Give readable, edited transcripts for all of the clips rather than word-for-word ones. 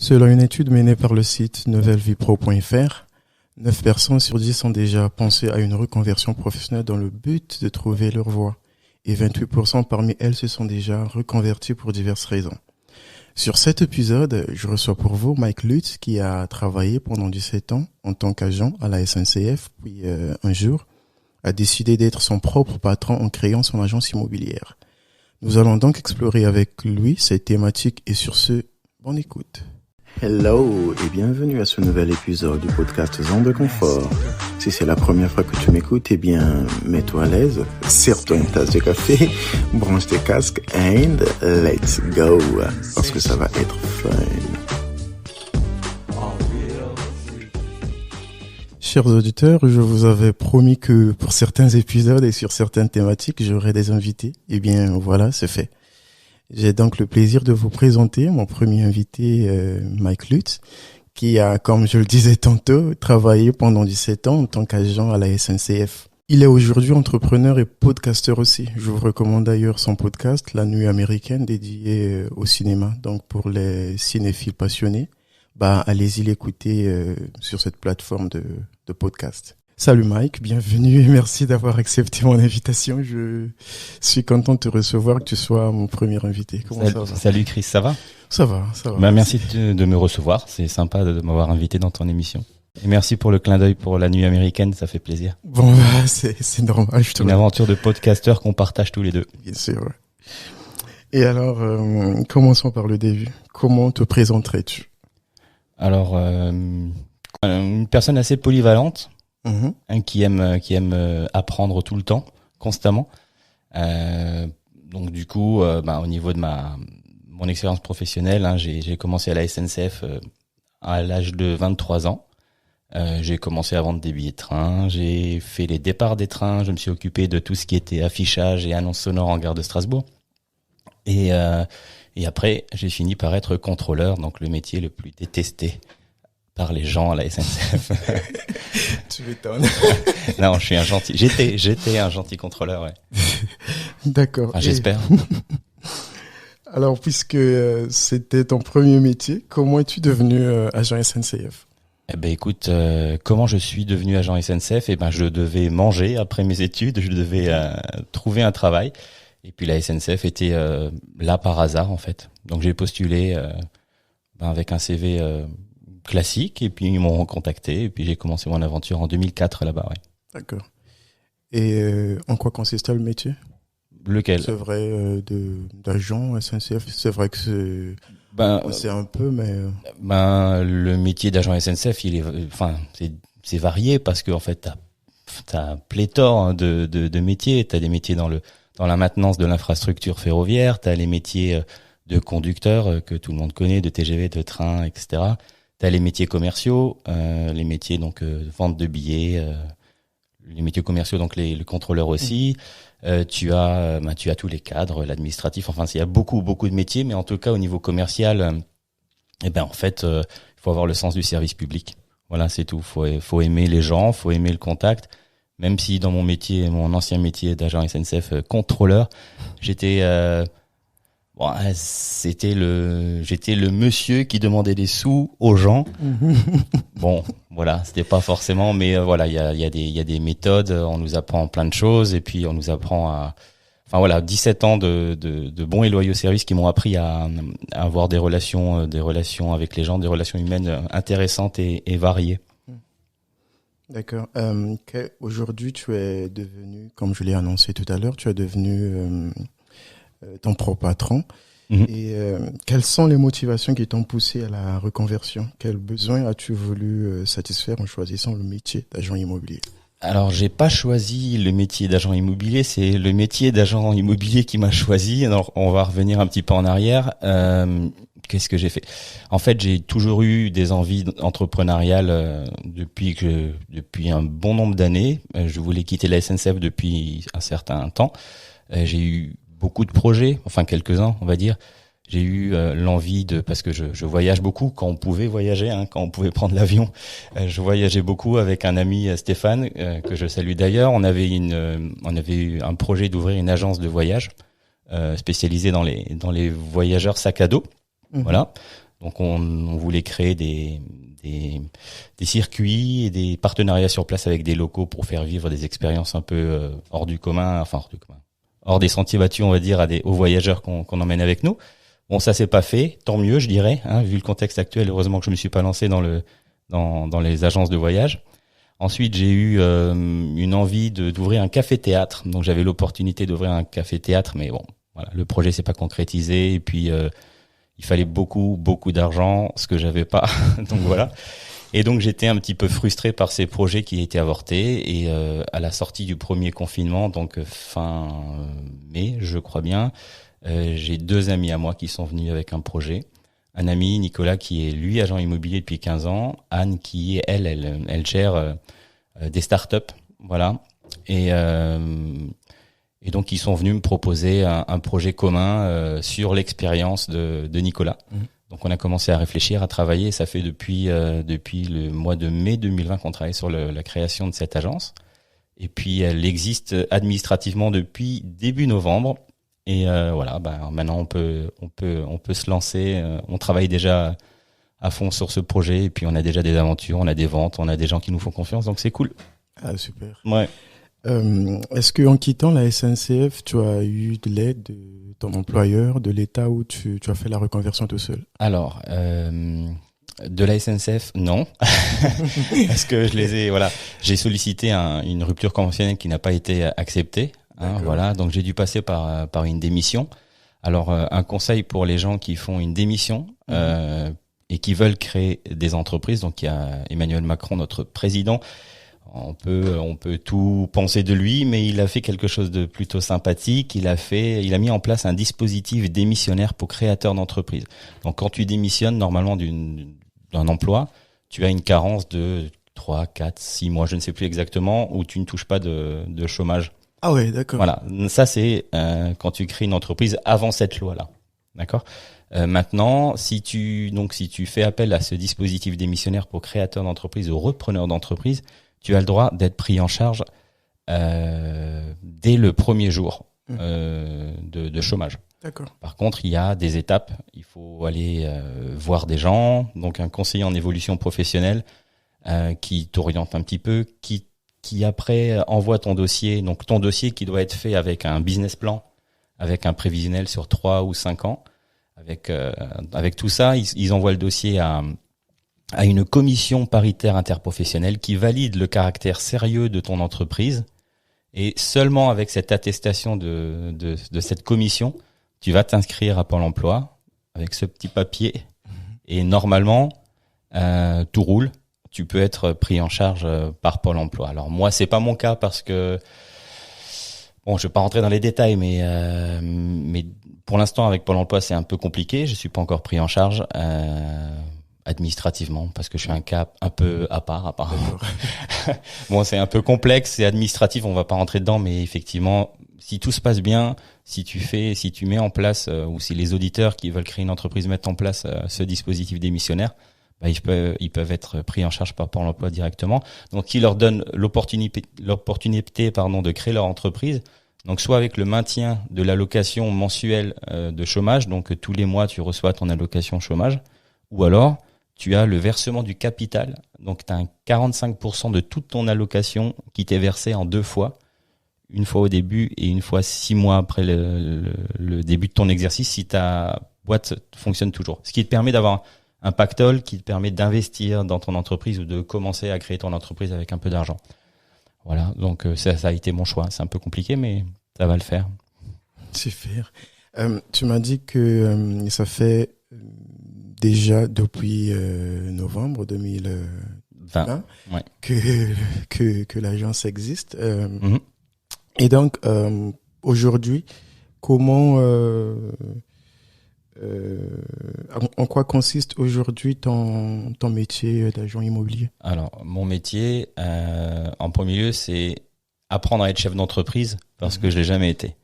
Selon une étude menée par le site nouvellevipro.fr, 9 personnes sur 10 ont déjà pensé à une reconversion professionnelle dans le but de trouver leur voie. Et 28% parmi elles se sont déjà reconverties pour diverses raisons. Sur cet épisode, je reçois pour vous Mike Lutz qui a travaillé pendant 17 ans en tant qu'agent à la SNCF, puis un jour a décidé d'être son propre patron en créant son agence immobilière. Nous allons donc explorer avec lui ces thématiques et sur ce, bonne écoute. Hello et bienvenue à ce nouvel épisode du podcast Zone de Confort. Si c'est la première fois que tu m'écoutes, eh bien, mets-toi à l'aise, serre-toi une tasse de café, branche tes casques and let's go, parce que ça va être fun. Chers auditeurs, je vous avais promis que pour certains épisodes et sur certaines thématiques, j'aurai des invités. Eh bien, voilà, c'est fait. J'ai donc le plaisir de vous présenter mon premier invité, Mike Lutz, qui a, comme je le disais tantôt, travaillé pendant 17 ans en tant qu'agent à la SNCF. Il est aujourd'hui entrepreneur et podcasteur aussi. Je vous recommande d'ailleurs son podcast, La Nuit Américaine, dédié au cinéma. Donc pour les cinéphiles passionnés, allez-y l'écouter sur cette plateforme de podcast. Salut Mike, bienvenue et merci d'avoir accepté mon invitation. Je suis content de te recevoir, que tu sois mon premier invité. Comment ça va ? Salut Chris, ça va ? Ça va. Merci de me recevoir, c'est sympa de m'avoir invité dans ton émission. Et merci pour le clin d'œil pour La Nuit Américaine, ça fait plaisir. Bon, c'est normal. Une aventure de podcasteur qu'on partage tous les deux. Bien sûr, ouais. Et alors, commençons par le début. Comment te présenterais-tu ? Alors, une personne assez polyvalente. Qui aime apprendre tout le temps, constamment. Donc du coup, au niveau de mon expérience professionnelle, j'ai commencé à la SNCF à l'âge de 23 ans. J'ai commencé à vendre des billets de train, j'ai fait les départs des trains, je me suis occupé de tout ce qui était affichage et annonce sonore en gare de Strasbourg. Et après, j'ai fini par être contrôleur, donc le métier le plus détesté par les gens à la SNCF. Tu m'étonnes. Non, je suis un gentil. J'étais un gentil contrôleur, ouais. D'accord. Enfin, j'espère. Alors, puisque c'était ton premier métier, comment es-tu devenu agent SNCF ? Eh ben, écoute, comment je suis devenu agent SNCF ? Eh ben, je devais manger après mes études, je devais trouver un travail. Et puis la SNCF était là par hasard, en fait. Donc j'ai postulé avec un CV classique, et puis ils m'ont contacté, et puis j'ai commencé mon aventure en 2004 là-bas, ouais. D'accord. Et en quoi consistait le métier ? Lequel ? C'est vrai, d'agent SNCF, c'est vrai que c'est un peu, mais... le métier d'agent SNCF, c'est varié, parce que en fait, t'as pléthore de métiers. T'as des métiers dans la maintenance de l'infrastructure ferroviaire, t'as les métiers de conducteur que tout le monde connaît, de TGV, de train, etc. T'as les métiers commerciaux, les métiers donc vente de billets, les métiers commerciaux donc le contrôleur aussi. Tu as tous les cadres, l'administratif. Enfin, il y a beaucoup de métiers, mais en tout cas au niveau commercial, il faut avoir le sens du service public. Voilà, c'est tout. Faut aimer les gens, faut aimer le contact. Même si dans mon ancien métier d'agent SNCF contrôleur, j'étais j'étais le monsieur qui demandait des sous aux gens. Bon, voilà, c'était pas forcément, mais il y a des méthodes, on nous apprend plein de choses, et puis on nous apprend 17 ans de bons et loyaux services qui m'ont appris à avoir des relations avec les gens, des relations humaines intéressantes et variées. D'accord. Aujourd'hui, tu es devenu, comme je l'ai annoncé tout à l'heure, tu es devenu ton propre patron. Et quelles sont les motivations qui t'ont poussé à la reconversion ? Quels besoins as-tu voulu satisfaire en choisissant le métier d'agent immobilier ? Alors, j'ai pas choisi le métier d'agent immobilier, c'est le métier d'agent immobilier qui m'a choisi. Alors, on va revenir un petit peu en arrière. Qu'est-ce que j'ai fait ? En fait, j'ai toujours eu des envies entrepreneuriales depuis un bon nombre d'années. Je voulais quitter la SNCF depuis un certain temps. J'ai eu beaucoup de projets, enfin quelques-uns, on va dire. J'ai eu l'envie parce que je voyage beaucoup quand on pouvait voyager, quand on pouvait prendre l'avion. Je voyageais beaucoup avec un ami Stéphane que je salue d'ailleurs. On avait eu un projet d'ouvrir une agence de voyage spécialisée dans les voyageurs sac à dos. Voilà. Donc on voulait créer des circuits et des partenariats sur place avec des locaux pour faire vivre des expériences un peu hors du commun, hors des sentiers battus, on va dire, aux voyageurs qu'on emmène avec nous. Bon, ça s'est pas fait, tant mieux, je dirais, hein, vu le contexte actuel. Heureusement que je me suis pas lancé dans les agences de voyage. Ensuite, j'ai eu une envie d'ouvrir un café-théâtre. Donc j'avais l'opportunité d'ouvrir un café-théâtre, mais bon, voilà, le projet s'est pas concrétisé. Et puis il fallait beaucoup d'argent, ce que j'avais pas. Donc voilà. Et donc j'étais un petit peu frustré par ces projets qui étaient avortés. Et à la sortie du premier confinement, donc fin mai, je crois bien, j'ai 2 amis à moi qui sont venus avec un projet. Un ami, Nicolas, qui est lui agent immobilier depuis 15 ans. Anne, qui est elle gère des startups, voilà. Et donc ils sont venus me proposer un projet commun sur l'expérience de Nicolas. Donc on a commencé à réfléchir, à travailler. Ça fait depuis le mois de mai 2020 qu'on travaille sur la création de cette agence. Et puis elle existe administrativement depuis début novembre. Et voilà, maintenant on peut se lancer. On travaille déjà à fond sur ce projet. Et puis on a déjà des aventures, on a des ventes, on a des gens qui nous font confiance. Donc c'est cool. Ah, super. Ouais. Est-ce que en quittant la SNCF, tu as eu de l'aide de ton employeur, de l'État, ou tu as fait la reconversion tout seul? Alors, de la SNCF, non. Parce que j'ai sollicité une rupture conventionnelle qui n'a pas été acceptée. Voilà, donc j'ai dû passer par une démission. Alors, un conseil pour les gens qui font une démission et qui veulent créer des entreprises. Donc, il y a Emmanuel Macron, notre président. On peut tout penser de lui, mais il a fait quelque chose de plutôt sympathique. Il a mis en place un dispositif démissionnaire pour créateurs d'entreprises. Donc, quand tu démissionnes normalement d'un emploi, tu as une carence de 3, 4, 6 mois, je ne sais plus exactement, où tu ne touches pas de chômage. Ah ouais, d'accord. Voilà, ça c'est quand tu crées une entreprise avant cette loi-là. D'accord. Maintenant, si tu fais appel à ce dispositif démissionnaire pour créateurs d'entreprises ou repreneurs d'entreprises, tu as le droit d'être pris en charge dès le premier jour de chômage. D'accord. Par contre, il y a des étapes. Il faut aller voir des gens, donc un conseiller en évolution professionnelle qui t'oriente un petit peu, qui après envoie ton dossier. Donc ton dossier qui doit être fait avec un business plan, avec un prévisionnel sur 3 ou 5 ans. Avec tout ça, ils envoient le dossier à une commission paritaire interprofessionnelle qui valide le caractère sérieux de ton entreprise. Et seulement avec cette attestation de cette commission, tu vas t'inscrire à Pôle emploi avec ce petit papier. Et normalement, tout roule. Tu peux être pris en charge par Pôle emploi. Alors moi, c'est pas mon cas parce que bon, je vais pas rentrer dans les détails, mais pour l'instant, avec Pôle emploi, c'est un peu compliqué. Je suis pas encore pris en charge. Administrativement, parce que je suis un cas un peu à part apparemment. Bon, c'est un peu complexe, c'est administratif, on va pas rentrer dedans, mais effectivement, si tout se passe bien, si tu mets en place, ou si les auditeurs qui veulent créer une entreprise mettent en place ce dispositif démissionnaire, ils peuvent être pris en charge par Pôle emploi directement. Donc, qui leur donne l'opportunité, de créer leur entreprise. Donc, soit avec le maintien de l'allocation mensuelle de chômage, donc tous les mois tu reçois ton allocation chômage, ou alors tu as le versement du capital, donc tu as 45% de toute ton allocation qui t'est versée en 2 fois, une fois au début et une fois 6 mois après le début de ton exercice, si ta boîte fonctionne toujours. Ce qui te permet d'avoir un pactole, qui te permet d'investir dans ton entreprise ou de commencer à créer ton entreprise avec un peu d'argent. Voilà, donc ça a été mon choix. C'est un peu compliqué, mais ça va le faire. Super. Tu m'as dit que ça fait déjà depuis novembre 2020 ouais. que l'agence existe. Et donc, aujourd'hui, comment, en quoi consiste aujourd'hui ton métier d'agent immobilier? Alors, mon métier, en premier lieu, c'est apprendre à être chef d'entreprise parce que je l'ai jamais été.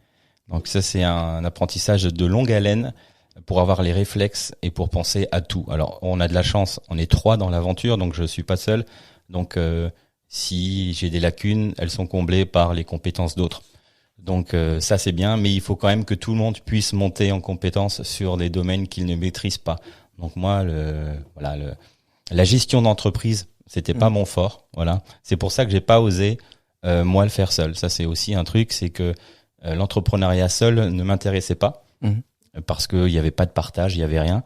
Donc ça, c'est un apprentissage de longue haleine pour avoir les réflexes et pour penser à tout. Alors, on a de la chance, on est 3 dans l'aventure, donc je suis pas seul. Donc, si j'ai des lacunes, elles sont comblées par les compétences d'autres. Donc, ça, c'est bien, mais il faut quand même que tout le monde puisse monter en compétences sur des domaines qu'il ne maîtrise pas. Donc moi, la gestion d'entreprise, c'était pas mon fort. Voilà. C'est pour ça que j'ai pas osé moi le faire seul. Ça, c'est aussi un truc, c'est que l'entrepreneuriat seul ne m'intéressait pas parce qu'il y avait pas de partage, il y avait rien.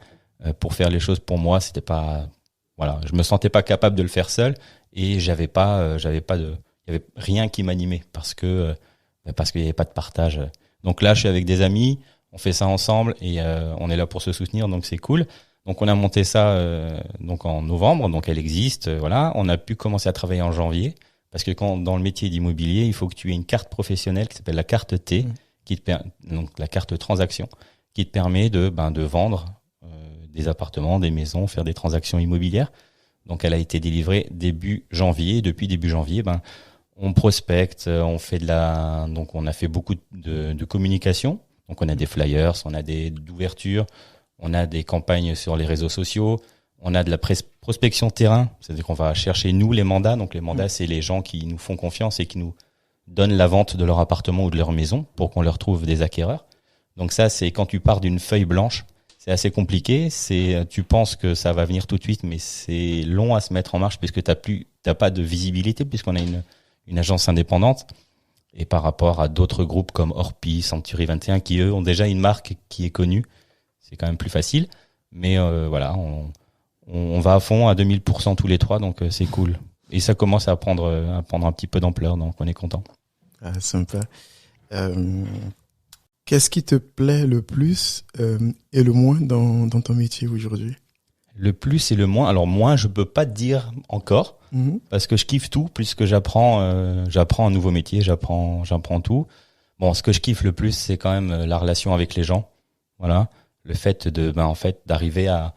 Pour faire les choses pour moi, c'était pas, voilà, je me sentais pas capable de le faire seul et il y avait rien qui m'animait parce qu'il y avait pas de partage. Donc là, je suis avec des amis, on fait ça ensemble et on est là pour se soutenir, donc c'est cool. Donc on a monté ça donc en novembre, donc elle existe, voilà. On a pu commencer à travailler en janvier parce que dans le métier d'immobilier, il faut que tu aies une carte professionnelle qui s'appelle la carte T, donc la carte transaction, qui te permet de vendre des appartements, des maisons, faire des transactions immobilières. Donc elle a été délivrée début janvier. Depuis début janvier, on prospecte, donc on a fait beaucoup de communication. Donc on a des flyers, on a d'ouvertures, on a des campagnes sur les réseaux sociaux, on a de la prospection terrain, c'est-à-dire qu'on va chercher nous les mandats. Donc les mandats, c'est les gens qui nous font confiance et qui nous donnent la vente de leur appartement ou de leur maison pour qu'on leur trouve des acquéreurs. Donc ça, c'est quand tu pars d'une feuille blanche, c'est assez compliqué. Tu penses que ça va venir tout de suite, mais c'est long à se mettre en marche puisque t'as pas de visibilité puisqu'on a une agence indépendante. Et par rapport à d'autres groupes comme Orpi, Century 21, qui eux ont déjà une marque qui est connue, c'est quand même plus facile. Mais voilà, on va à fond à 2000% tous les trois, donc c'est cool. Et ça commence à prendre un petit peu d'ampleur, donc on est content. Ah, sympa. Qu'est-ce qui te plaît le plus et le moins dans ton métier aujourd'hui? Le plus et le moins. Alors moins, je peux pas te dire encore parce que je kiffe tout puisque j'apprends un nouveau métier, j'apprends tout. Bon, ce que je kiffe le plus, c'est quand même la relation avec les gens. Voilà, le fait d'arriver à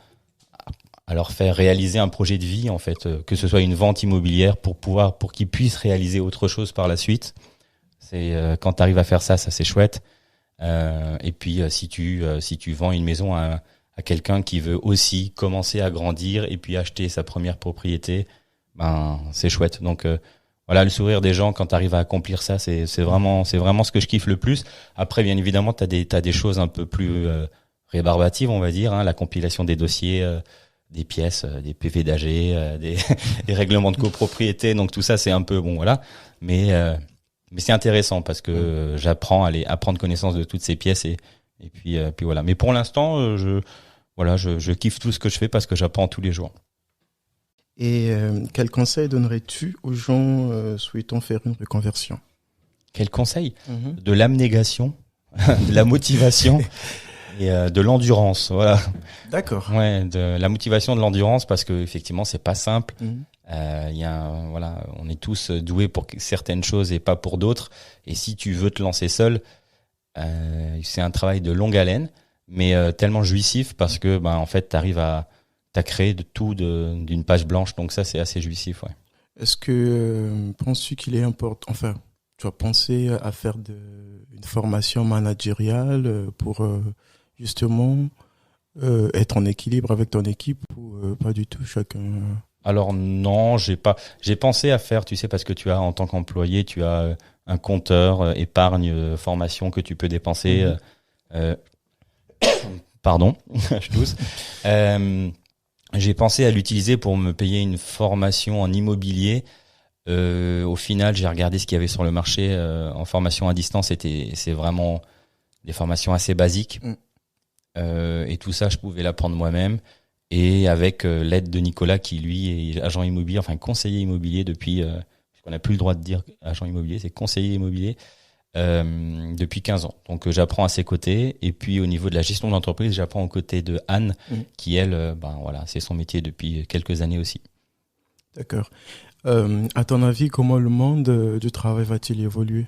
leur faire réaliser un projet de vie, en fait, que ce soit une vente immobilière pour qu'ils puissent réaliser autre chose par la suite. C'est quand tu arrives à faire ça, c'est chouette. Et puis si tu vends une maison à quelqu'un qui veut aussi commencer à grandir et puis acheter sa première propriété, c'est chouette. Donc voilà, le sourire des gens quand tu arrives à accomplir ça, c'est vraiment ce que je kiffe le plus. Après, bien évidemment, t'as des choses un peu plus rébarbatives, on va dire, la compilation des dossiers, des pièces, des PV d'AG, des règlements de copropriété. Donc tout ça, c'est un peu bon, voilà. Mais c'est intéressant parce que j'apprends à prendre connaissance de toutes ces pièces et puis voilà. Mais pour l'instant, je kiffe tout ce que je fais parce que j'apprends tous les jours. Et quel conseil donnerais-tu aux gens souhaitant faire une reconversion? Quel conseil? De l'abnégation, de la motivation et de l'endurance. Voilà. D'accord. Ouais, de la motivation, de l'endurance parce que effectivement, c'est pas simple. On est tous doués pour certaines choses et pas pour d'autres. Et si tu veux te lancer seul, c'est un travail de longue haleine, mais tellement jouissif parce que en fait t'as créé de tout d'une page blanche, donc ça c'est assez jouissif, ouais. Est-ce que penses-tu qu'il est important, enfin, tu as pensé à faire une formation managériale pour justement être en équilibre avec ton équipe ou pas du tout, chacun? Alors non, j'ai pensé à faire, tu sais, parce que tu as en tant qu'employé, tu as un compteur épargne formation que tu peux dépenser. Pardon, je tousse. J'ai pensé à l'utiliser pour me payer une formation en immobilier. Au final, j'ai regardé ce qu'il y avait sur le marché en formation à distance. C'est vraiment des formations assez basiques. Et tout ça, je pouvais l'apprendre moi-même. Et avec l'aide de Nicolas, qui lui est agent immobilier, enfin conseiller immobilier depuis, puisqu'on n'a plus le droit de dire agent immobilier, c'est conseiller immobilier depuis 15 ans. Donc j'apprends à ses côtés. Et puis au niveau de la gestion d'entreprise, j'apprends aux côtés de Anne, qui elle, c'est son métier depuis quelques années aussi. D'accord. À ton avis, comment le monde du travail va-t-il évoluer?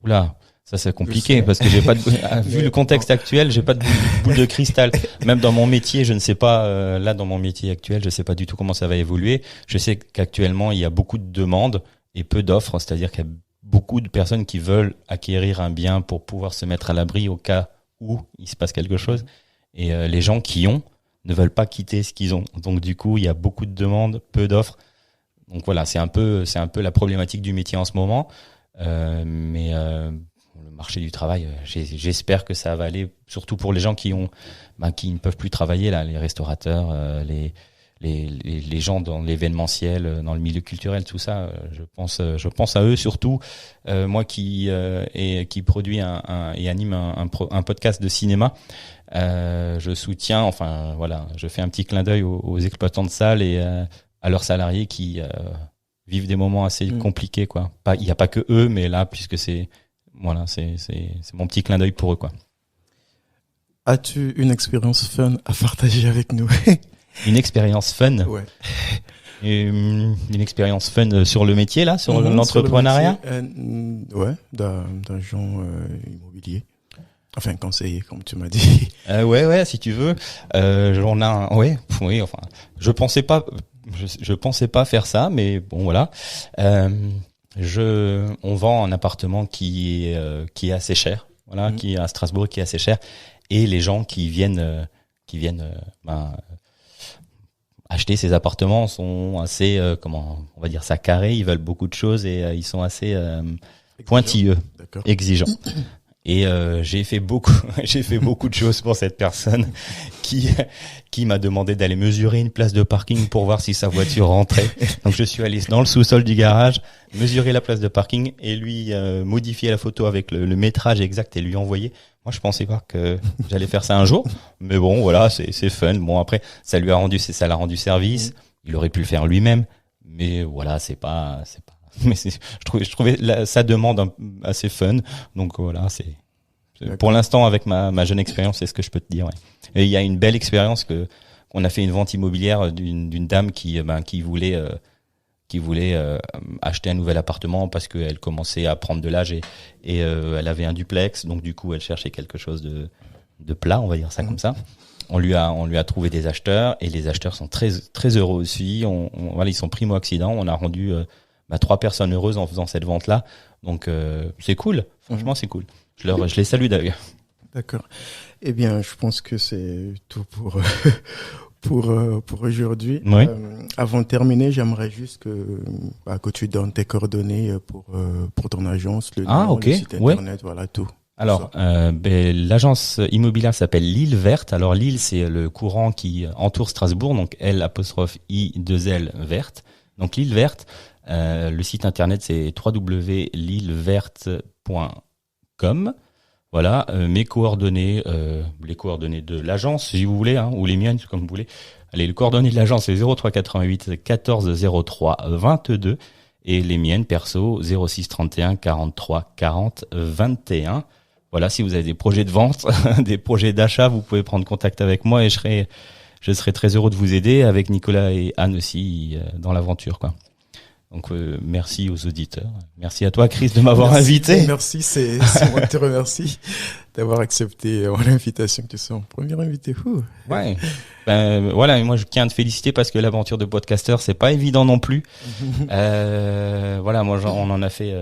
Oula, ça c'est compliqué parce que j'ai pas vu le contexte actuel, j'ai pas de boule de cristal. Même dans mon métier, je ne sais pas. Là, dans mon métier actuel, je sais pas du tout comment ça va évoluer. Je sais qu'actuellement, il y a beaucoup de demandes et peu d'offres, c'est-à-dire qu'il y a beaucoup de personnes qui veulent acquérir un bien pour pouvoir se mettre à l'abri au cas où il se passe quelque chose. Et les gens qui ne veulent pas quitter ce qu'ils ont. Donc du coup, il y a beaucoup de demandes, peu d'offres. Donc voilà, c'est un peu la problématique du métier en ce moment. Mais le marché du travail, j'espère que ça va aller, surtout pour les gens qui ne peuvent plus travailler là, les restaurateurs, les gens dans l'événementiel, dans le milieu culturel, tout ça. Je pense à eux surtout. Moi qui produit et anime un podcast de cinéma, je soutiens. Enfin voilà, je fais un petit clin d'œil aux exploitants de salles et à leurs salariés qui vivent des moments assez compliqués, quoi. Il y a pas que eux, mais là, puisque c'est mon petit clin d'œil pour eux, quoi. As-tu une expérience fun à partager avec nous? Une expérience fun. Ouais. Une expérience fun sur le métier, là, sur l'entrepreneuriat. Ouais, d'agent immobilier. Enfin, conseiller, comme tu m'as dit. Ouais, si tu veux. J'en ai un. Oui. Enfin, je pensais pas faire ça, mais bon, voilà. On vend un appartement qui est assez cher, voilà, qui est à Strasbourg, qui est assez cher, et les gens qui viennent acheter ces appartements sont assez, on va dire ça, carré. Ils veulent beaucoup de choses et ils sont assez pointilleux, exigeants. Et j'ai fait beaucoup de choses pour cette personne qui m'a demandé d'aller mesurer une place de parking pour voir si sa voiture rentrait. Donc je suis allé dans le sous-sol du garage, mesurer la place de parking et lui modifier la photo avec le métrage exact et lui envoyer. Moi je pensais pas que j'allais faire ça un jour, mais bon voilà, c'est fun. Bon après ça l'a rendu service. Il aurait pu le faire lui-même, mais voilà, c'est pas. Mais je trouvais sa demande assez fun. Donc voilà, pour l'instant avec ma jeune expérience, c'est ce que je peux te dire. Ouais. Et il y a une belle expérience qu'on a fait une vente immobilière d'une dame qui voulait acheter un nouvel appartement parce qu'elle commençait à prendre de l'âge et elle avait un duplex, donc du coup elle cherchait quelque chose de plat, on va dire ça comme ça. On lui a trouvé des acheteurs et les acheteurs sont très très heureux aussi. Voilà, ils sont primo-accédants. On a rendu 3 personnes heureuses en faisant cette vente-là. Donc c'est cool. Franchement, c'est cool. Je les salue d'ailleurs. D'accord. Eh bien, je pense que c'est tout pour aujourd'hui. Oui. Avant de terminer, j'aimerais juste que tu donnes tes coordonnées pour ton agence, le nom, le site internet, voilà tout. Alors, l'agence immobilière s'appelle L'Île Verte. Alors L'Île, c'est le courant qui entoure Strasbourg, donc L'I2L verte. Donc L'Île Verte. Le site internet c'est www.lilleverte.com. Voilà, mes coordonnées, les coordonnées de l'agence si vous voulez, ou les miennes comme vous voulez. Allez, les coordonnées de l'agence c'est 0388 14 03 22 et les miennes perso 06 31 43 40 21. Voilà, si vous avez des projets de vente, des projets d'achat, vous pouvez prendre contact avec moi et je serai très heureux de vous aider avec Nicolas et Anne aussi dans l'aventure, quoi. Donc merci aux auditeurs. Merci à toi Chris de m'avoir invité. Merci, c'est moi qui te remercie d'avoir accepté mon invitation, que tu sois mon premier invité. Ouais. Voilà, moi je tiens à te féliciter parce que l'aventure de podcasteur c'est pas évident non plus. Voilà, moi on en a fait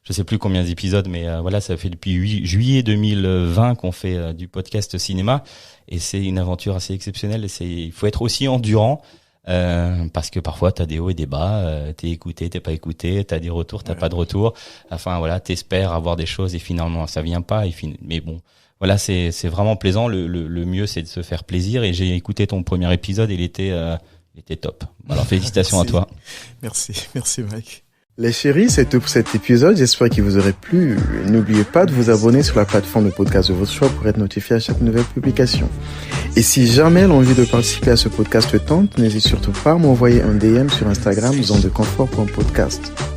je sais plus combien d'épisodes, mais voilà, ça fait depuis juillet 2020 qu'on fait du podcast cinéma et c'est une aventure assez exceptionnelle. Il faut être aussi endurant. Parce que parfois t'as des hauts et des bas, t'es écouté, t'es pas écouté, t'as des retours, t'as pas de retour. Enfin voilà, t'espères avoir des choses et finalement ça vient pas. Mais bon, voilà, c'est vraiment plaisant. Le mieux c'est de se faire plaisir. Et j'ai écouté ton premier épisode, il était top. Alors félicitations à toi. Merci Mike. Les chéris, c'est tout pour cet épisode. J'espère qu'il vous aurait plu. N'oubliez pas de vous abonner sur la plateforme de podcast de votre choix pour être notifié à chaque nouvelle publication. Et si jamais l'envie de participer à ce podcast tente, n'hésitez surtout pas à m'envoyer un DM sur Instagram, zone de confort.podcast.